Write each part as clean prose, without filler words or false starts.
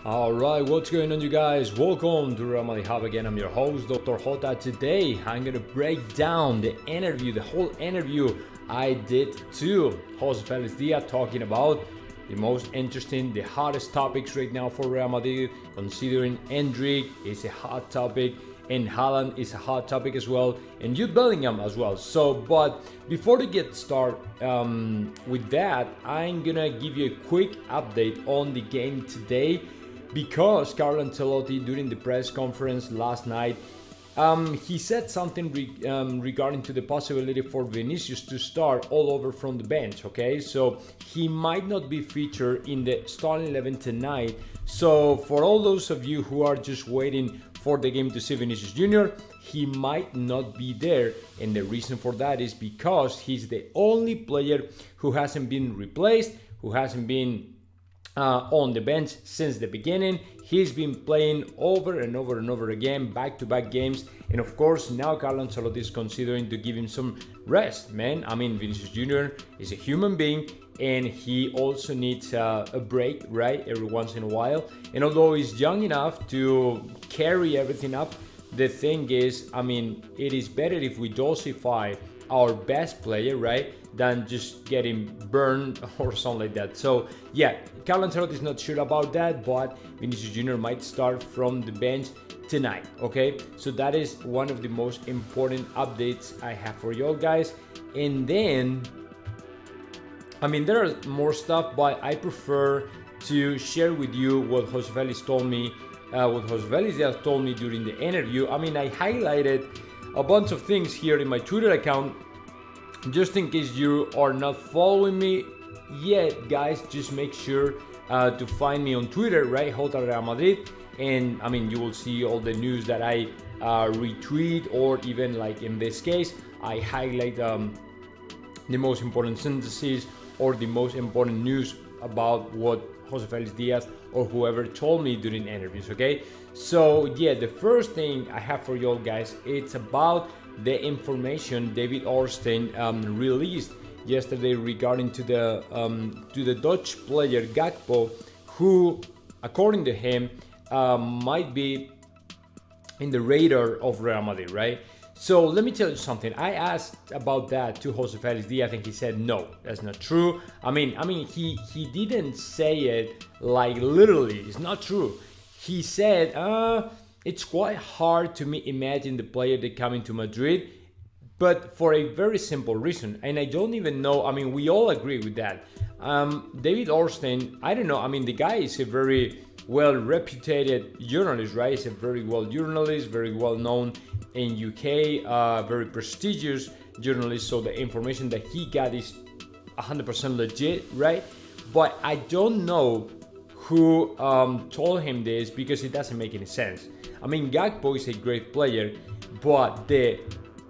Alright, what's going on, you guys? Welcome to Real Madrid Hub again. I'm your host, Dr. JOTA. Today, I'm gonna break down the whole interview I did to Jose Felix Diaz, talking about the most interesting, the hottest topics right now for Real Madrid, considering Endrick is a hot topic, and Haaland is a hot topic as well, and Jude Bellingham as well. So, but before we get started with that, I'm gonna give you a quick update on the game today, because Carlo Ancelotti, during the press conference last night, he said something regarding to the possibility for Vinicius to start all over from the bench, okay? So he might not be featured in the starting 11 tonight. So for all those of you who are just waiting for the game to see Vinicius Jr., he might not be there. And the reason for that is because he's the only player who hasn't been replaced, who hasn't been on the bench since the beginning. He's been playing over and over and over again, back-to-back games, and of course now Carlo Ancelotti is considering to give him some rest, man. I mean, Vinicius Jr. is a human being, and he also needs a break, right, every once in a while. And although he's young enough to carry everything up, the thing is, I mean, it is better if we dosify our best player, right, than just getting burned or something like that. So yeah, Carlo Ancelotti is not sure about that, but Vinicius Jr. might start from the bench tonight, okay? So that is one of the most important updates I have for y'all guys. And then, I mean, there are more stuff, but I prefer to share with you what Jose Felix told me, what Jose Felix just told me during the interview. I mean, I highlighted a bunch of things here in my Twitter account, just in case you are not following me yet, guys. Just make sure to find me on Twitter, right, JOTA Real Madrid, and I mean, you will see all the news that I retweet, or even like in this case, I highlight the most important sentences or the most important news about what Jose Felix Diaz or whoever told me during interviews, okay? So yeah, the first thing I have for y'all guys, it's about the information David Ornstein released yesterday regarding to the Dutch player Gakpo, who, according to him, might be in the radar of Real Madrid, right? So let me tell you something. I asked about that to Jose Felix Diaz, and he said no, that's not true. I mean, he didn't say it like literally. It's not true. He said, it's quite hard to imagine the player that coming to Madrid, but for a very simple reason. And I don't even know, I mean, we all agree with that. David Ornstein, I don't know, I mean, the guy is a very well-reputed journalist, right? He's a very well journalist, very well known in UK, very prestigious journalist. So the information that he got is 100% legit, right? But I don't know who told him this, because it doesn't make any sense. I mean, Gakpo is a great player, but the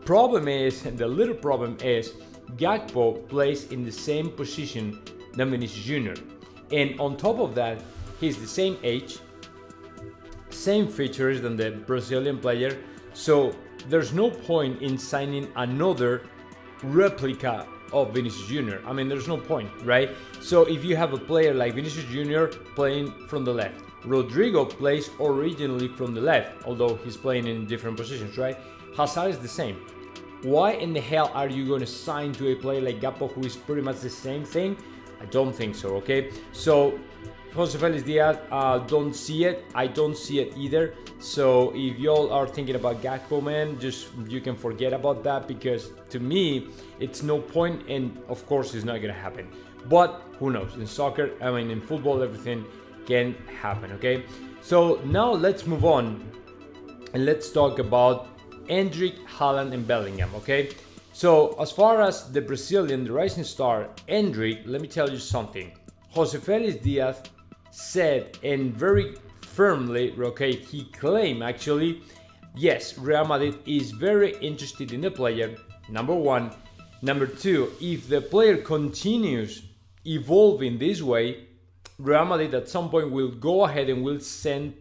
problem is, and the little problem is, Gakpo plays in the same position than Vinicius Jr. And on top of that, he's the same age, same features than the Brazilian player. So there's no point in signing another replica of Vinicius Jr. I mean, there's no point, right? So if you have a player like Vinicius Jr. playing from the left, Rodrigo plays originally from the left, although he's playing in different positions, right? Hazard is the same. Why in the hell are you going to sign to a player like Gakpo, who is pretty much the same thing? I don't think so, okay? So Jose Felix Diaz, don't see it. I don't see it either. So if y'all are thinking about Gakpo, man, just you can forget about that, because to me, it's no point, and of course it's not gonna happen. But who knows? In soccer, I mean, in football, everything can happen, okay? So now let's move on and let's talk about Endrick, Haaland, and Bellingham, okay? So as far as the Brazilian, the rising star, Endrick, let me tell you something. Jose Felix Diaz said, and very firmly, okay, he claimed actually, yes, Real Madrid is very interested in the player, number one. Number two, if the player continues evolving this way, Real Madrid at some point will go ahead and will send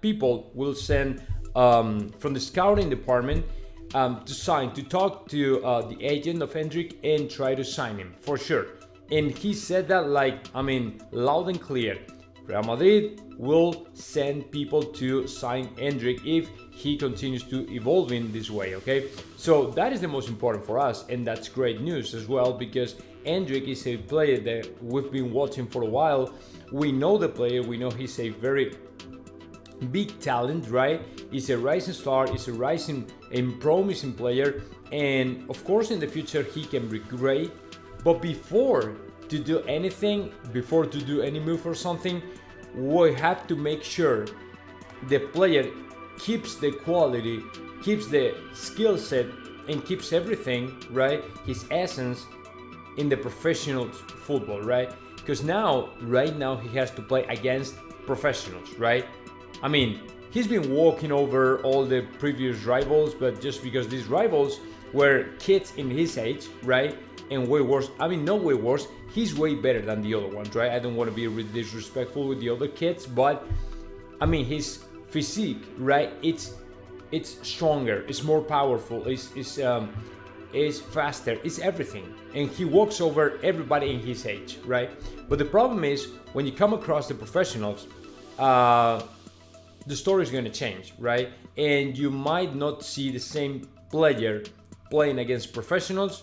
people, will send from the scouting department to sign, to talk to the agent of Endrick and try to sign him for sure. And he said that, like, I mean, loud and clear. Real Madrid will send people to sign Endrick if he continues to evolve in this way, okay? So that is the most important for us, and that's great news as well, because Endrick is a player that we've been watching for a while. We know the player, we know he's a very big talent, right? He's a rising star, he's a rising and promising player, and of course in the future he can be great. But before to do anything, before to do any move or something, we have to make sure the player keeps the quality, keeps the skill set, and keeps everything, right? His essence in the professional football, right? Because right now he has to play against professionals, right? I mean, he's been walking over all the previous rivals, but just because these rivals were kids in his age, right? And way worse, I mean, not way worse, he's way better than the other ones, right? I don't want to be disrespectful with the other kids, but I mean, his physique, right? It's stronger, it's more powerful, it's faster, it's everything. And he walks over everybody in his age, right? But the problem is, when you come across the professionals, the story is going to change, right? And you might not see the same player playing against professionals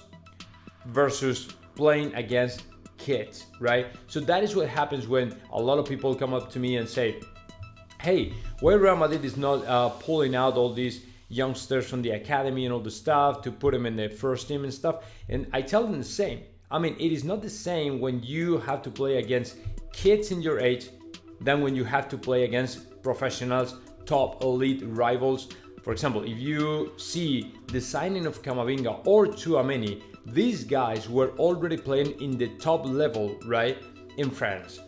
versus playing against kids, right? So that is what happens when a lot of people come up to me and say, hey, why Real Madrid is not pulling out all these youngsters from the academy and all the stuff to put them in the first team and stuff. And I tell them the same. I mean, it is not the same when you have to play against kids in your age than when you have to play against professionals, top elite rivals. For example, if you see the signing of Camavinga or Tchouaméni, these guys were already playing in the top level, right, in France.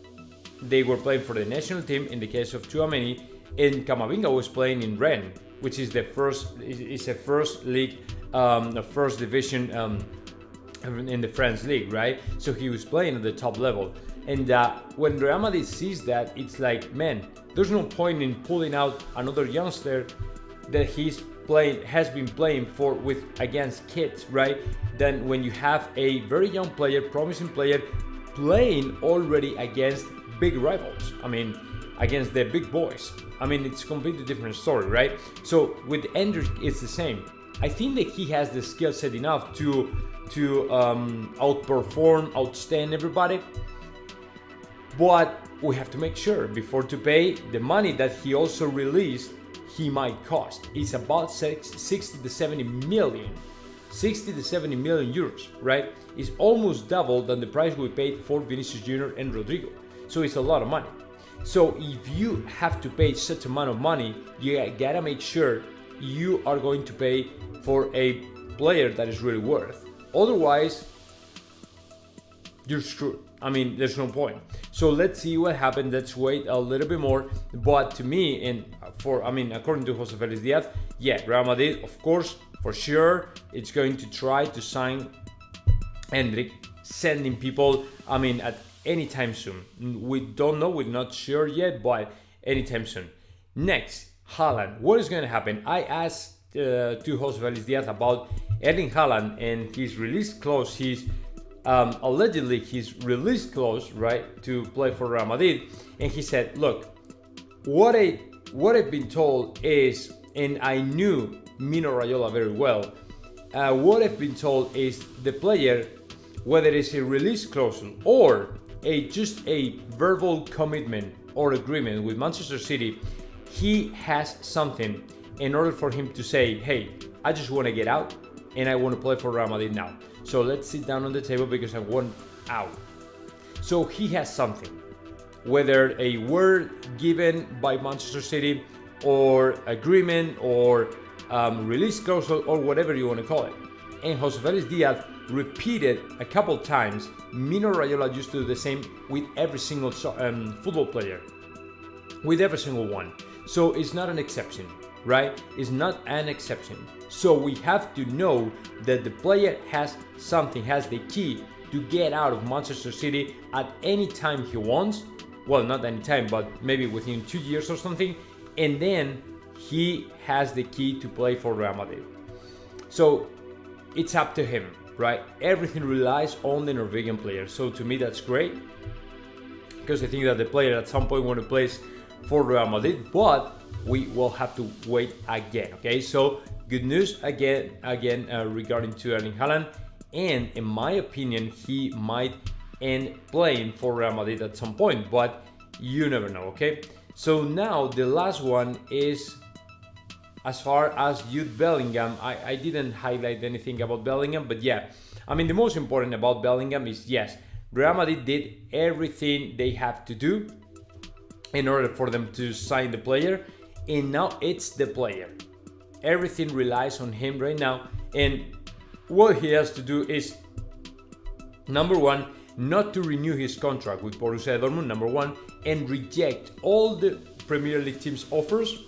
They were playing for the national team in the case of Tchouaméni, and Camavinga was playing in Rennes, which is the first league, the first division in the French league, right? So he was playing at the top level. And when Real Madrid sees that, it's like, man, there's no point in pulling out another youngster that has been playing against kids, right? Then when you have a very young player, promising player, playing already against big rivals. I mean, against the big boys. I mean, it's a completely different story, right? So with Endrick, it's the same. I think that he has the skill set enough to outstand everybody. But we have to make sure before to pay the money that he also released, he might cost. It's about 60 to 70 million. 60 to 70 million euros, right? It's almost double than the price we paid for Vinicius Jr. and Rodrigo. So it's a lot of money. So if you have to pay such amount of money, you gotta make sure you are going to pay for a player that is really worth. Otherwise, you're screwed. I mean, there's no point. So let's see what happens. Let's wait a little bit more. But to me, according to Jose Felix Diaz, yeah, Real Madrid, of course, for sure, it's going to try to sign Endrick, sending people, at any time soon. We don't know, we're not sure yet, but anytime soon. Next, Haaland. What is going to happen? I asked to Jose Felix Diaz about Erling Haaland and his release clause. He's allegedly his release clause, right, to play for Real Madrid. And he said, look, what I've been told is, and I knew Mino Raiola very well, what I've been told is the player, whether it's a release clause or just a verbal commitment or agreement with Manchester City, he has something in order for him to say, hey, I just want to get out and I want to play for Real Madrid now. So let's sit down on the table because I want out. So he has something, whether a word given by Manchester City or agreement or release clause or whatever you want to call it. And Jose Felix Diaz repeated a couple times, Mino Raiola used to do the same with every single football player, with every single one. So it's not an exception, right? It's not an exception. So we have to know that the player has something, has the key to get out of Manchester City at any time he wants. Well, not any time, but maybe within 2 years or something. And then he has the key to play for Real Madrid. So it's up to him, right? Everything relies on the Norwegian player. So to me, that's great. because I think that the player at some point want to play for Real Madrid, but we will have to wait again. Okay, so good news again regarding to Erling Haaland, and in my opinion, he might end playing for Real Madrid at some point, but you never know. Okay, so now the last one is as far as Jude Bellingham. I didn't highlight anything about Bellingham, but yeah, I mean, the most important about Bellingham is, yes, Real Madrid did everything they have to do in order for them to sign the player, and now it's the player. Everything relies on him right now, and what he has to do is, number one, not to renew his contract with Borussia Dortmund, number one, and reject all the Premier League teams' offers,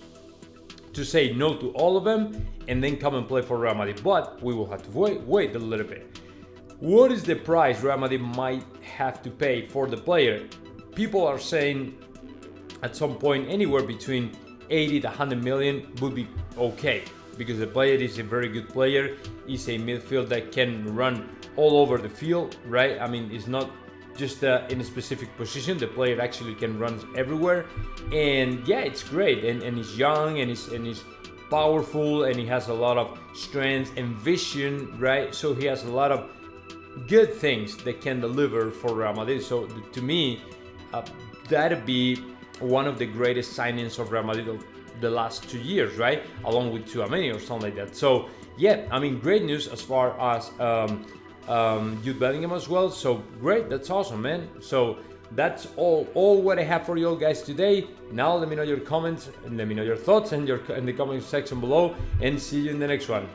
to say no to all of them, and then come and play for Real Madrid. But we will have to wait a little bit. What is the price Real Madrid might have to pay for the player? People are saying at some point anywhere between 80 to 100 million would be okay, because the player is a very good player. He's a midfield that can run all over the field, right? I mean, it's not just in a specific position. The player actually can run everywhere, and yeah, it's great. And he's young, and he's powerful, and he has a lot of strength and vision, right? So he has a lot of good things that can deliver for Real Madrid. So to me, that'd be one of the greatest signings of Real Madrid of the last 2 years, right? Along with Tchouaméni or something like that. So yeah, I mean, great news as far as Jude Bellingham as well. So great, that's awesome, man. So that's all what I have for you all guys today. Now let me know your comments and let me know your thoughts in the comment section below, and see you in the next one.